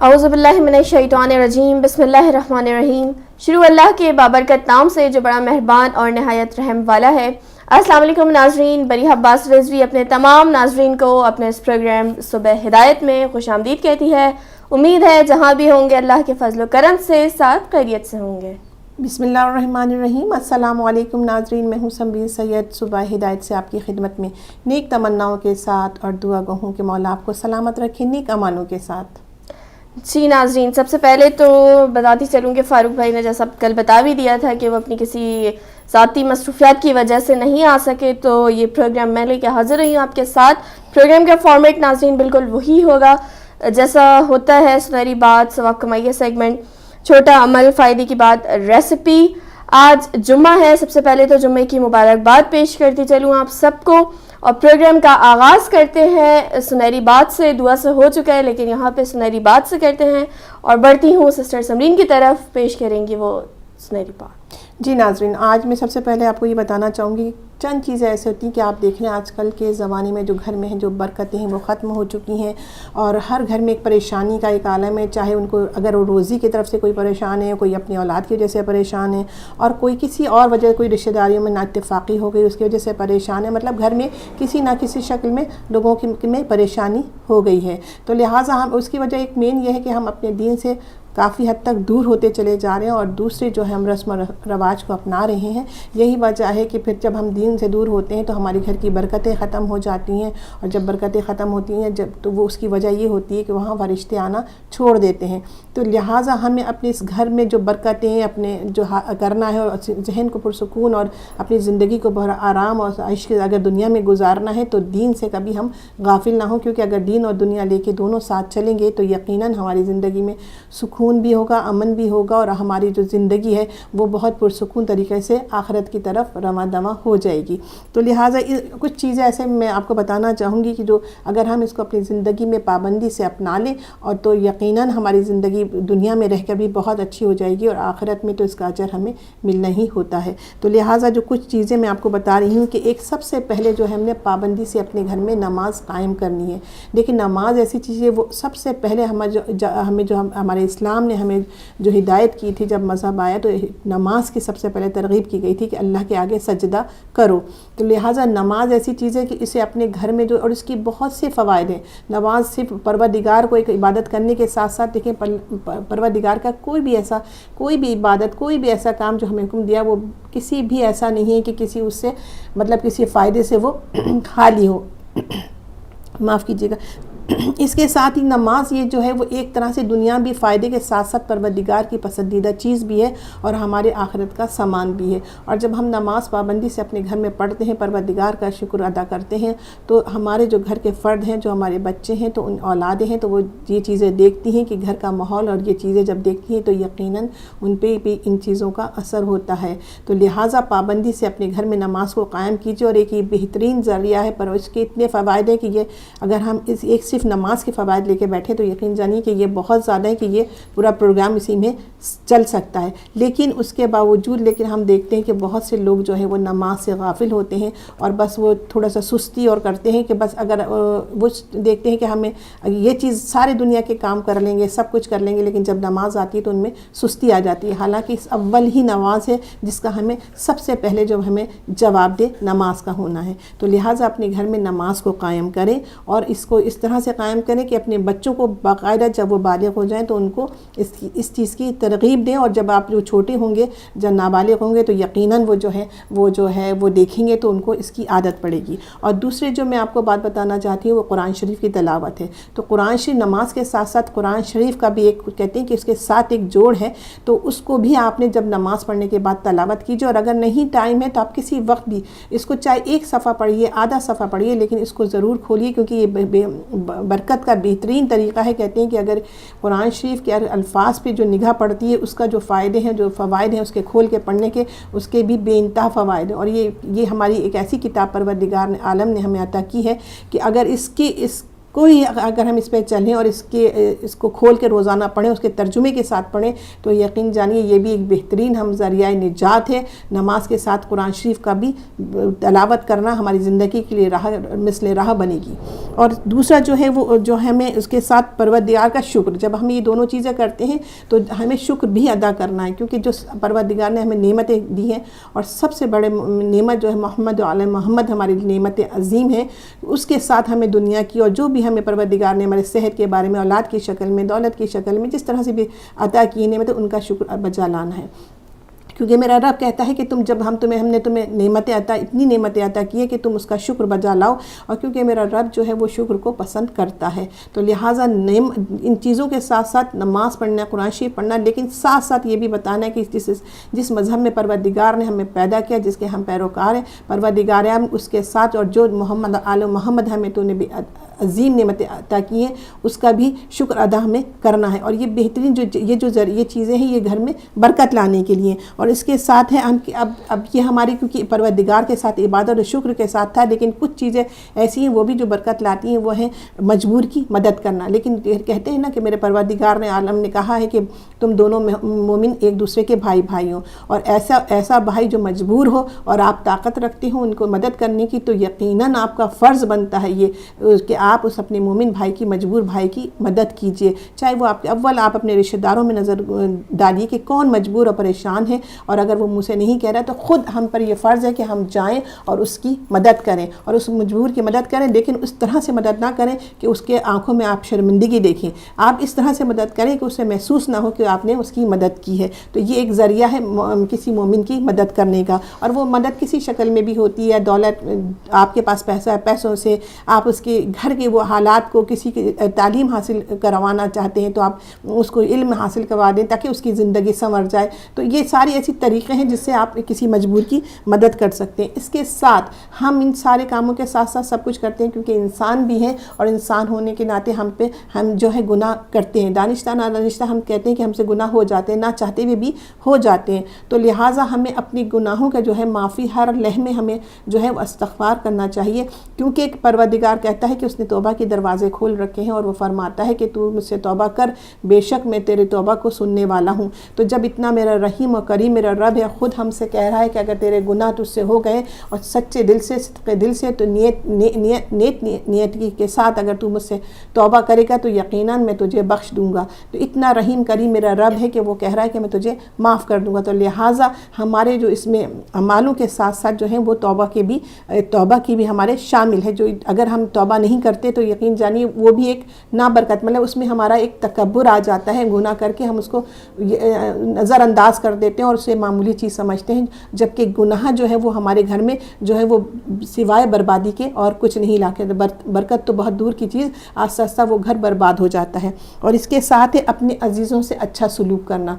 اعوذ باللہ من الشیطان الرجیم، بسم اللہ الرحمن الرحیم۔ شروع اللہ کے بابرکت نام سے جو بڑا مہربان اور نہایت رحم والا ہے۔ السلام علیکم ناظرین، بری عباس رضوی اپنے تمام ناظرین کو اپنے اس پروگرام صبح ہدایت میں خوش آمدید کہتی ہے۔ امید ہے جہاں بھی ہوں گے اللہ کے فضل و کرم سے ساتھ خیریت سے ہوں گے۔ بسم اللہ الرحمن الرحیم۔ السلام علیکم ناظرین، میں ہوں سمبیر سید صبح ہدایت سے آپ کی خدمت میں نیک تمناؤں کے ساتھ اور دعا گوہوں کہ مولا آپ کو سلامت رکھے نیک امانوں کے ساتھ۔ جی ناظرین، سب سے پہلے تو بتاتی چلوں کہ فاروق بھائی نے جیسا کل بتا بھی دیا تھا کہ وہ اپنی کسی ذاتی مصروفیات کی وجہ سے نہیں آ سکے، تو یہ پروگرام میں لے کے حاضر رہی ہوں آپ کے ساتھ۔ پروگرام کا فارمیٹ ناظرین بالکل وہی ہوگا جیسا ہوتا ہے سنہری بات، ثواب کمائیے سیگمنٹ، چھوٹا عمل، فائدے کی بات، ریسیپی۔ آج جمعہ ہے، سب سے پہلے تو جمعے کی مبارکباد پیش کرتی چلوں آپ سب کو، اور پروگرام کا آغاز کرتے ہیں سنہری بات سے۔ دعا سے ہو چکا ہے لیکن یہاں پہ سنہری بات سے کرتے ہیں، اور بڑھتی ہوں سسٹر سمرین کی طرف، پیش کریں گی وہ سنہری بات۔ جی ناظرین، آج میں سب سے پہلے آپ کو یہ بتانا چاہوں گی، چند چیزیں ایسے ہوتی ہیں کہ آپ دیکھ رہے ہیں آج کل کے زمانے میں جو گھر میں ہیں جو برکتیں ہیں وہ ختم ہو چکی ہیں، اور ہر گھر میں ایک پریشانی کا ایک عالم ہے، چاہے ان کو اگر وہ روزی کی طرف سے کوئی پریشان ہے، کوئی اپنی اولاد کی وجہ سے پریشان ہے، اور کوئی کسی اور وجہ کوئی رشتہ داریوں میں نااتفاقی ہو گئی اس کی وجہ سے پریشان ہے، مطلب گھر میں کسی نہ کسی شکل میں لوگوں میں پریشانی ہو گئی ہے۔ تو لہٰذا ہم اس کی وجہ ایک مین یہ ہے کہ ہم اپنے دین سے کافی حد تک دور ہوتے چلے جا رہے ہیں، اور دوسرے جو ہم رسم و رواج کو اپنا رہے ہیں۔ یہی وجہ ہے کہ پھر جب ہم دین سے دور ہوتے ہیں تو ہمارے گھر کی برکتیں ختم ہو جاتی ہیں، اور جب برکتیں ختم ہوتی ہیں تو وہ اس کی وجہ یہ ہوتی ہے کہ وہاں فرشتے آنا چھوڑ دیتے ہیں۔ تو لہٰذا ہمیں اپنے اس گھر میں جو برکتیں اپنے جو کرنا ہے، اور ذہن کو پرسکون اور اپنی زندگی کو بہت آرام اور عشق اگر دنیا میں گزارنا ہے تو دین سے کبھی ہم غافل نہ ہوں، کیونکہ اگر دین اور دنیا لے کے دونوں ساتھ چلیں گے تو یقیناً ہماری زندگی میں سکون بھی ہوگا، امن بھی ہوگا، اور ہماری جو زندگی ہے وہ بہت پرسکون طریقے سے آخرت کی طرف رواں دواں ہو جائے گی۔ تو لہٰذا کچھ چیزیں ایسے میں آپ کو بتانا چاہوں گی کہ جو اگر ہم اس کو اپنی زندگی میں پابندی سے اپنا لیں اور تو یقیناً ہماری زندگی دنیا میں رہ کر بھی بہت اچھی ہو جائے گی، اور آخرت میں تو اس کا اجر ہمیں ملنا ہی ہوتا ہے۔ تو لہٰذا جو کچھ چیزیں میں آپ کو بتا رہی ہوں کہ ایک سب سے پہلے جو ہم نے پابندی سے اپنے گھر میں نماز قائم کرنی ہے۔ لیکن نماز ایسی چیز ہے وہ سب سے پہلے ہمیں جو ہمارے اسلام نے ہمیں جو ہدایت کی تھی جب مذہب آیا، تو نماز کی سب سے پہلے ترغیب کی گئی تھی کہ اللہ کے آگے سجدہ کرو۔ تو لہٰذا نماز ایسی چیز ہے کہ اسے اپنے گھر میں اور اس کی بہت سے فوائد ہیں۔ نماز صرف پروردگار کو ایک عبادت کرنے کے ساتھ ساتھ دیکھیں پروردگار کا کوئی بھی عبادت، کوئی بھی ایسا کام جو ہمیں حکم دیا وہ کسی بھی ایسا نہیں ہے کہ کسی اس سے مطلب کسی فائدے سے وہ خالی ہو، معاف کیجیے گا۔ اس کے ساتھ ہی نماز یہ جو ہے وہ ایک طرح سے دنیاوی فائدے کے ساتھ ساتھ پروردگار کی پسندیدہ چیز بھی ہے اور ہمارے آخرت کا سامان بھی ہے۔ اور جب ہم نماز پابندی سے اپنے گھر میں پڑھتے ہیں، پروردگار کا شکر ادا کرتے ہیں، تو ہمارے جو گھر کے فرد ہیں، جو ہمارے بچے ہیں، تو ان اولادیں ہیں، تو وہ یہ چیزیں دیکھتی ہیں کہ گھر کا ماحول، اور یہ چیزیں جب دیکھتی ہیں تو یقیناً ان پہ بھی ان چیزوں کا اثر ہوتا ہے۔ تو لہٰذا پابندی سے اپنے گھر میں نماز کو قائم کیجیے، اور ایک یہ بہترین ذریعہ ہے، پر اس کے اتنے فوائد ہیں کہ یہ اگر ہم ایک صرف نماز کے فوائد لے کے بیٹھے تو یقین جانیے کہ یہ بہت زیادہ ہے کہ یہ پورا پروگرام اسی میں چل سکتا ہے۔ لیکن اس کے باوجود ہم دیکھتے ہیں کہ بہت سے لوگ جو ہے وہ نماز سے غافل ہوتے ہیں، اور بس وہ تھوڑا سا سستی اور کرتے ہیں کہ بس اگر وہ دیکھتے ہیں کہ ہمیں یہ چیز سارے دنیا کے کام کر لیں گے، سب کچھ کر لیں گے، لیکن جب نماز آتی ہے تو ان میں سستی آ جاتی ہے، حالانکہ اس اول ہی نماز ہے جس کا ہمیں سب سے پہلے جو ہمیں جواب دے نماز کا ہونا ہے۔ تو لہٰذا اپنے گھر میں نماز کو قائم کریں، اور اس کو اس طرح سے قائم کریں کہ اپنے بچوں کو باقاعدہ جب وہ بالغ ہو جائیں تو ان کو اس چیز کی ترغیب دیں، اور جب آپ جو چھوٹے ہوں گے، جب نابالغ ہوں گے، تو یقیناً وہ دیکھیں گے تو ان کو اس کی عادت پڑے گی۔ اور دوسرے جو میں آپ کو بات بتانا چاہتی ہوں وہ قرآن شریف کی تلاوت ہے۔ تو قرآن شریف نماز کے ساتھ ساتھ قرآن شریف کا بھی ایک کہتے ہیں کہ اس کے ساتھ ایک جوڑ ہے، تو اس کو بھی آپ نے جب نماز پڑھنے کے بعد تلاوت کیجیے، اور اگر نہیں ٹائم ہے تو آپ کسی وقت بھی اس کو چاہے ایک صفحہ پڑھیے، آدھا صفحہ پڑھیے، لیکن اس کو ضرور کھولیے، کیونکہ یہ برکت کا بہترین طریقہ ہے۔ کہتے ہیں کہ اگر قرآن شریف کے الفاظ پہ جو نگاہ پڑتی ہے اس کا جو فائدے ہیں، جو فوائد ہیں اس کے کھول کے پڑھنے کے، اس کے بھی بے انتہا فوائد ہیں۔ اور یہ ہماری ایک ایسی کتاب پروردگار عالم نے ہمیں عطا کی ہے کہ اگر اس کوئی اگر ہم اس پہ چلیں اور اس کو کھول کے روزانہ پڑھیں، اس کے ترجمے کے ساتھ پڑھیں، تو یقین جانیے یہ بھی ایک بہترین ہم ذریعہ نجات ہے۔ نماز کے ساتھ قرآن شریف کا بھی تلاوت کرنا ہماری زندگی کے لیے مثل راہ بنے گی۔ اور دوسرا جو ہے وہ جو ہمیں اس کے ساتھ پروردگار کا شکر، جب ہم یہ دونوں چیزیں کرتے ہیں تو ہمیں شکر بھی ادا کرنا ہے، کیونکہ جو پروردگار نے ہمیں نعمتیں دی ہیں، اور سب سے بڑے نعمت جو ہے محمد علیہ محمد ہماری نعمت عظیم ہے، اس کے ساتھ ہمیں دنیا کی اور جو بھی ہمیں پروردگار نے ہمارے صحت کے بارے میں، اولاد کی شکل میں، دولت کی شکل میں، جس طرح سے بھی عطا کی نعمتیں، ان کا شکر بجا لانا ہے۔ کیونکہ میرا رب کہتا ہے کہ ہم نے تمہیں نعمتیں اتنی نعمتیں عطا کی ہے کہ تم اس کا شکر بجا لاؤ، اور کیونکہ میرا رب جو ہے وہ شکر کو پسند کرتا ہے، تو لہٰذا ان چیزوں کے ساتھ ساتھ نماز پڑھنا، قرآن شریف پڑھنا، لیکن ساتھ ساتھ یہ بھی بتانا ہے کہ جس مذہب میں پروردگار نے ہمیں پیدا کیا، جس کے ہم پیروکار ہیں، پروردگار ہم اس کے ساتھ، اور جو محمد آل محمد ہمیں تو نے بھی عظیم نعمتیں عطا کی ہیں، اس کا بھی شکر ادا ہمیں کرنا ہے۔ اور یہ بہترین یہ چیزیں ہیں، یہ گھر میں برکت لانے کے لیے، اور اس کے ساتھ ہے اب یہ ہماری، کیونکہ پروردگار کے ساتھ عبادت اور شکر کے ساتھ تھا، لیکن کچھ چیزیں ایسی ہیں وہ بھی جو برکت لاتی ہیں، وہ ہیں مجبور کی مدد کرنا۔ لیکن کہتے ہیں نا کہ میرے پروردگار نے عالم نے کہا ہے کہ تم دونوں مومن ایک دوسرے کے بھائی ہوں، اور ایسا بھائی جو مجبور ہو اور آپ طاقت رکھتے ہوں ان کو مدد کرنے کی، تو یقیناً آپ کا فرض بنتا ہے یہ کہ آپ اس اپنے مومن بھائی کی، مجبور بھائی کی مدد کیجئے، چاہے وہ آپ اپنے رشتہ داروں میں نظر ڈالیے کہ کون مجبور اور پریشان ہے، اور اگر وہ منہ سے نہیں کہہ رہا تو خود ہم پر یہ فرض ہے کہ ہم جائیں اور اس کی مدد کریں، اور اس مجبور کی مدد کریں، لیکن اس طرح سے مدد نہ کریں کہ اس کے آنکھوں میں آپ شرمندگی دیکھیں، آپ اس طرح سے مدد کریں کہ اسے محسوس نہ ہو کہ آپ نے اس کی مدد کی ہے۔ تو یہ ایک ذریعہ ہے کسی مومن کی مدد کرنے کا، اور وہ مدد کسی شکل میں بھی ہوتی ہے، دولت، آپ کے پاس پیسہ ہے، پیسوں سے آپ اس کے گھر کے وہ حالات کو، کسی کی تعلیم حاصل کروانا چاہتے ہیں تو آپ اس کو علم حاصل کروا دیں تاکہ اس کی زندگی سنور جائے، تو یہ ساری ایسی طریقے ہیں جس سے آپ کسی مجبور کی مدد کر سکتے ہیں۔ اس کے ساتھ ہم ان سارے کاموں کے ساتھ ساتھ سب کچھ کرتے ہیں کیونکہ انسان بھی ہیں، اور انسان ہونے کے ناطے ہم جو ہے گناہ کرتے ہیں، دانشتہ نادانشتہ ہم کہتے ہیں کہ ہم سے گناہ ہو جاتے ہیں، نہ چاہتے ہوئے بھی ہو جاتے ہیں، تو لہٰذا ہمیں اپنی گناہوں کا جو ہے معافی ہر لمحے ہمیں جو ہے وہ استغفار کرنا چاہیے، کیونکہ ایک پروردگار کہتا ہے کہ اس نے توبہ کے دروازے کھول رکھے ہیں، اور وہ فرماتا ہے کہ تو مجھ سے توبہ کر، بے شک میں تیرے توبہ کو سننے والا ہوں۔ تو جب اتنا میرا رحیم و کریم میرا رب ہے، خود ہم سے کہہ رہا ہے کہ اگر تیرے گناہ تجھ سے ہو گئے اور سچے دل سے، صدقے دل سے، تو نیت کے ساتھ اگر تو مجھ سے توبہ کرے گا تو یقیناً میں تجھے بخش دوں گا۔ تو اتنا رحیم کریم میرا رب ہے کہ وہ کہہ رہا ہے کہ میں تجھے معاف کر دوں گا، تو لہٰذا ہمارے جو اس میں اعمالوں کے ساتھ ساتھ جو ہیں وہ توبہ کی بھی ہمارے شامل ہے، جو اگر ہم توبہ نہیں کرتے تو یقین جانیے وہ بھی ایک نابرکت، مطلب اس میں ہمارا ایک تکبر آ جاتا ہے، گناہ کر کے ہم اس کو نظر انداز کر دیتے ہیں اور اسے معمولی چیز سمجھتے ہیں، جبکہ گناہ جو ہے وہ ہمارے گھر میں جو ہے وہ سوائے بربادی کے اور کچھ نہیں لاتے، برکت تو بہت دور کی چیز، آہستہ آہستہ وہ گھر برباد ہو جاتا ہے۔ اور اس کے ساتھ ہے اپنے عزیزوں سے اچھا سلوک کرنا۔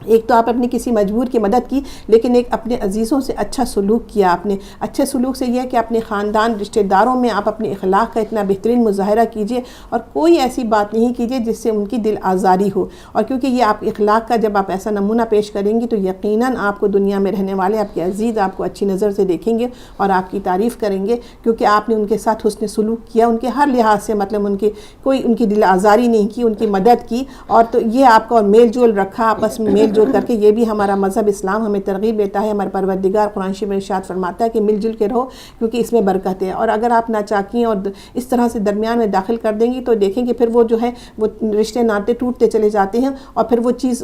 ایک تو آپ اپنی کسی مجبور کی مدد کی، لیکن ایک اپنے عزیزوں سے اچھا سلوک کیا آپ نے۔ اچھے سلوک سے یہ ہے کہ اپنے خاندان، رشتہ داروں میں آپ اپنے اخلاق کا اتنا بہترین مظاہرہ کیجئے، اور کوئی ایسی بات نہیں کیجئے جس سے ان کی دل آزاری ہو، اور کیونکہ یہ آپ اخلاق کا جب آپ ایسا نمونہ پیش کریں گی تو یقیناً آپ کو دنیا میں رہنے والے آپ کے عزیز آپ کو اچھی نظر سے دیکھیں گے اور آپ کی تعریف کریں گے، کیونکہ آپ نے ان کے ساتھ حسن سلوک کیا، ان کے ہر لحاظ سے، مطلب ان کی دل آزاری نہیں کی، ان کی مدد کی، اور تو یہ آپ کو اور میل جول رکھا، آپس میں میل جول کر کے، یہ بھی ہمارا مذہب اسلام ہمیں ترغیب دیتا ہے۔ ہمارا پروردگار قرآن شریف میں ارشاد فرماتا ہے کہ مل جل کے رہو کیونکہ اس میں برکت ہے، اور اگر آپ ناچاکی اور اس طرح سے درمیان میں داخل کر دیں گی تو دیکھیں کہ پھر وہ جو ہے وہ رشتے ناطے ٹوٹتے چلے جاتے ہیں، اور پھر وہ چیز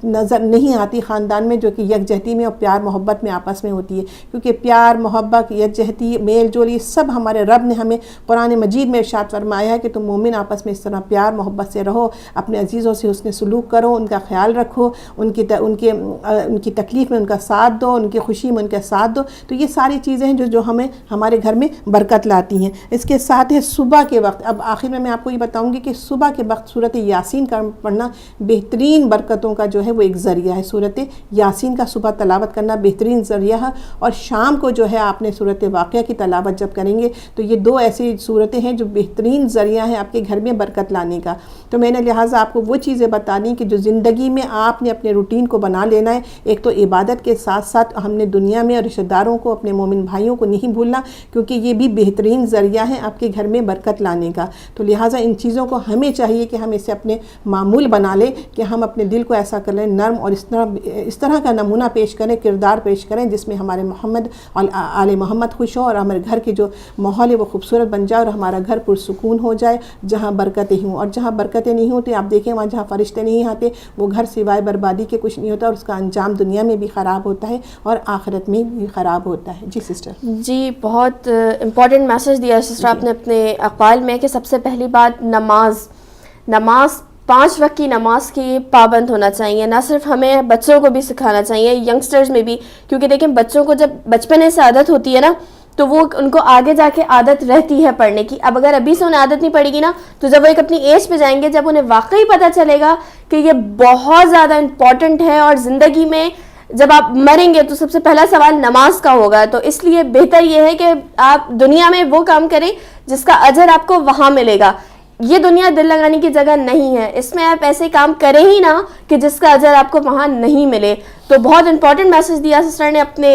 نظر نہیں آتی خاندان میں جو کہ یکجہتی میں اور پیار محبت میں آپس میں ہوتی ہے، کیونکہ پیار محبت، یکجہتی، میل جول، یہ سب ہمارے رب نے ہمیں قرآن مجید میں ارشاد فرمایا ہے کہ تم مومن آپس میں اس طرح پیار محبت سے رہو، اپنے عزیزوں سے حسن سلوک کرو، ان کا خیال رکھو، ان کی تکلیف میں ان کا ساتھ دو، ان کی خوشی میں ان کا ساتھ دو، تو یہ ساری چیزیں ہیں جو ہمیں ہمارے گھر میں برکت لاتی ہیں۔ اس کے ساتھ ہے صبح کے وقت، اب آخر میں آپ کو یہ بتاؤں گی کہ صبح کے وقت سورۃ یاسین کا پڑھنا بہترین برکتوں کا جو ہے وہ ایک ذریعہ ہے، سورۃ یاسین کا صبح تلاوت کرنا بہترین ذریعہ ہے، اور شام کو جو ہے آپ نے سورۃ واقعہ کی تلاوت جب کریں گے تو یہ دو ایسی صورتیں ہیں جو بہترین ذریعہ ہیں آپ کے گھر میں برکت لانے کا۔ تو میں نے لہٰذا آپ کو وہ چیزیں بتا دیں کہ جو زندگی میں آپ نے اپنے روٹین کو بنا لینا ہے. ایک تو عبادت کے ساتھ ساتھ ہم نے دنیا میں اور رشتہ داروں کو, اپنے مومن بھائیوں کو نہیں بھولنا, کیونکہ یہ بھی بہترین ذریعہ ہے آپ کے گھر میں برکت لانے کا. تو لہٰذا ان چیزوں کو ہمیں چاہیے کہ ہم اسے اپنے معمول بنا لیں, کہ ہم اپنے دل کو ایسا کر لیں نرم, اور اس طرح کا نمونہ پیش کریں, کردار پیش کریں جس میں ہمارے محمد اور آل محمد خوش ہوں, اور ہمارے گھر کے جو ماحول ہے وہ خوبصورت بن جائے, اور ہمارا گھر پرسکون ہو جائے جہاں برکتیں ہوں. اور جہاں برکتیں نہیں ہوتی, آپ دیکھیں وہاں جہاں فرشتے نہیں آتے, وہ گھر سوائے بربادی کے کچھ نہیں ہوتا, اور اس کا انجام دنیا میں بھی خراب ہوتا ہے اور آخرت میں بھی خراب ہوتا ہے. جی سسٹر. جی بہت امپورٹنٹ میسج دیا سسٹر آپ نے اپنے اقوال میں, کہ سب سے پہلی بات نماز 5 وقت کی نماز کی پابند ہونا چاہیے. نہ صرف ہمیں بچوں کو بھی سکھانا چاہیے, ینگسٹرز میں بھی, کیونکہ دیکھیں بچوں کو جب بچپنے سے عادت ہوتی ہے نا, تو وہ ان کو آگے جا کے عادت رہتی ہے پڑھنے کی. اب اگر ابھی سے انہیں عادت نہیں پڑے گی نا, تو جب وہ ایک اپنی ایج پہ جائیں گے, جب انہیں واقعی پتہ چلے گا کہ یہ بہت زیادہ امپورٹنٹ ہے, اور زندگی میں جب آپ مریں گے تو سب سے پہلا سوال نماز کا ہوگا. تو اس لیے بہتر یہ ہے کہ آپ دنیا میں وہ کام کریں جس کا اجر آپ کو وہاں ملے گا. یہ دنیا دل لگانے کی جگہ نہیں ہے, اس میں آپ ایسے کام کریں ہی نہ کہ جس کا اجر آپ کو وہاں نہیں ملے. تو بہت امپورٹنٹ میسج دیا سسٹر نے اپنے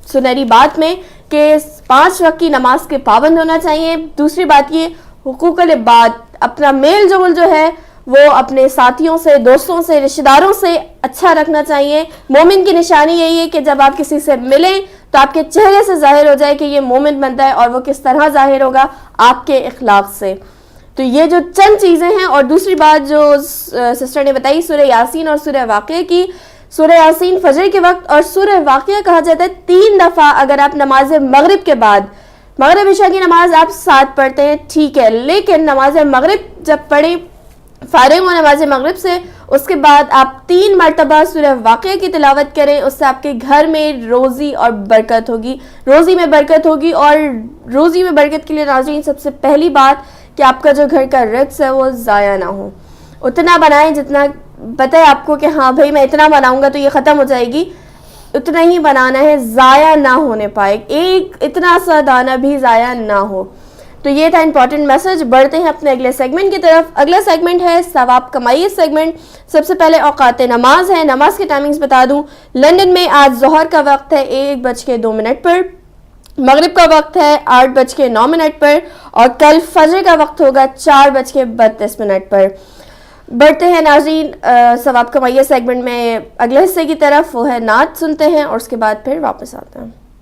سنہری بات میں, کہ 5 وقت کی نماز کے پابند ہونا چاہیے. دوسری بات یہ حقوق العباد, اپنا میل جول جو ہے وہ اپنے ساتھیوں سے, دوستوں سے, رشتہ داروں سے اچھا رکھنا چاہیے. مومن کی نشانی یہی ہے کہ جب آپ کسی سے ملیں تو آپ کے چہرے سے ظاہر ہو جائے کہ یہ مومن بندہ ہے, اور وہ کس طرح ظاہر ہوگا, آپ کے اخلاق سے. تو یہ جو چند چیزیں ہیں. اور دوسری بات جو سسٹر نے بتائی سورہ یاسین اور سورہ واقعہ کی, سورہ یاسین فجر کے وقت اور سورہ واقعہ کہا جاتا ہے 3 دفعہ اگر آپ نماز مغرب کے بعد, مغرب عشاء کی نماز آپ 7 پڑھتے ہیں ٹھیک ہے, لیکن نماز مغرب جب پڑھیں, فارغ ہو نماز مغرب سے, اس کے بعد آپ 3 مرتبہ سورہ واقعہ کی تلاوت کریں. اس سے آپ کے گھر میں روزی اور برکت ہوگی, روزی میں برکت ہوگی. اور روزی میں برکت کے لیے ناظرین سب سے پہلی بات کہ آپ کا جو گھر کا رزق ہے وہ ضائع نہ ہو. اتنا بنائیں جتنا پتہ ہے آپ کو کہ ہاں بھائی میں اتنا بناؤں گا تو یہ ختم ہو جائے گی, اتنا ہی بنانا ہے, ضائع نہ ہونے پائے, ایک اتنا سا دانہ بھی ضائع نہ ہو. تو یہ تھا امپورٹنٹ میسج. بڑھتے ہیں اپنے اگلے سیگمنٹ کی طرف. اگلا سیگمنٹ ہے ثواب کمائیے سیگمنٹ. سب سے پہلے اوقات نماز ہے. نماز کے ٹائمنگز بتا دوں, لندن میں آج ظہر کا وقت ہے 1:02 پر, مغرب کا وقت ہے 8:09 پر, اور کل فجر کا وقت ہوگا 4:32 پر. بڑھتے ہیں ناظرین ثواب کمائیے سیگمنٹ میں اگلے حصے کی طرف, وہ ہے نعت سنتے ہیں اور اس کے بعد پھر واپس آتے ہیں.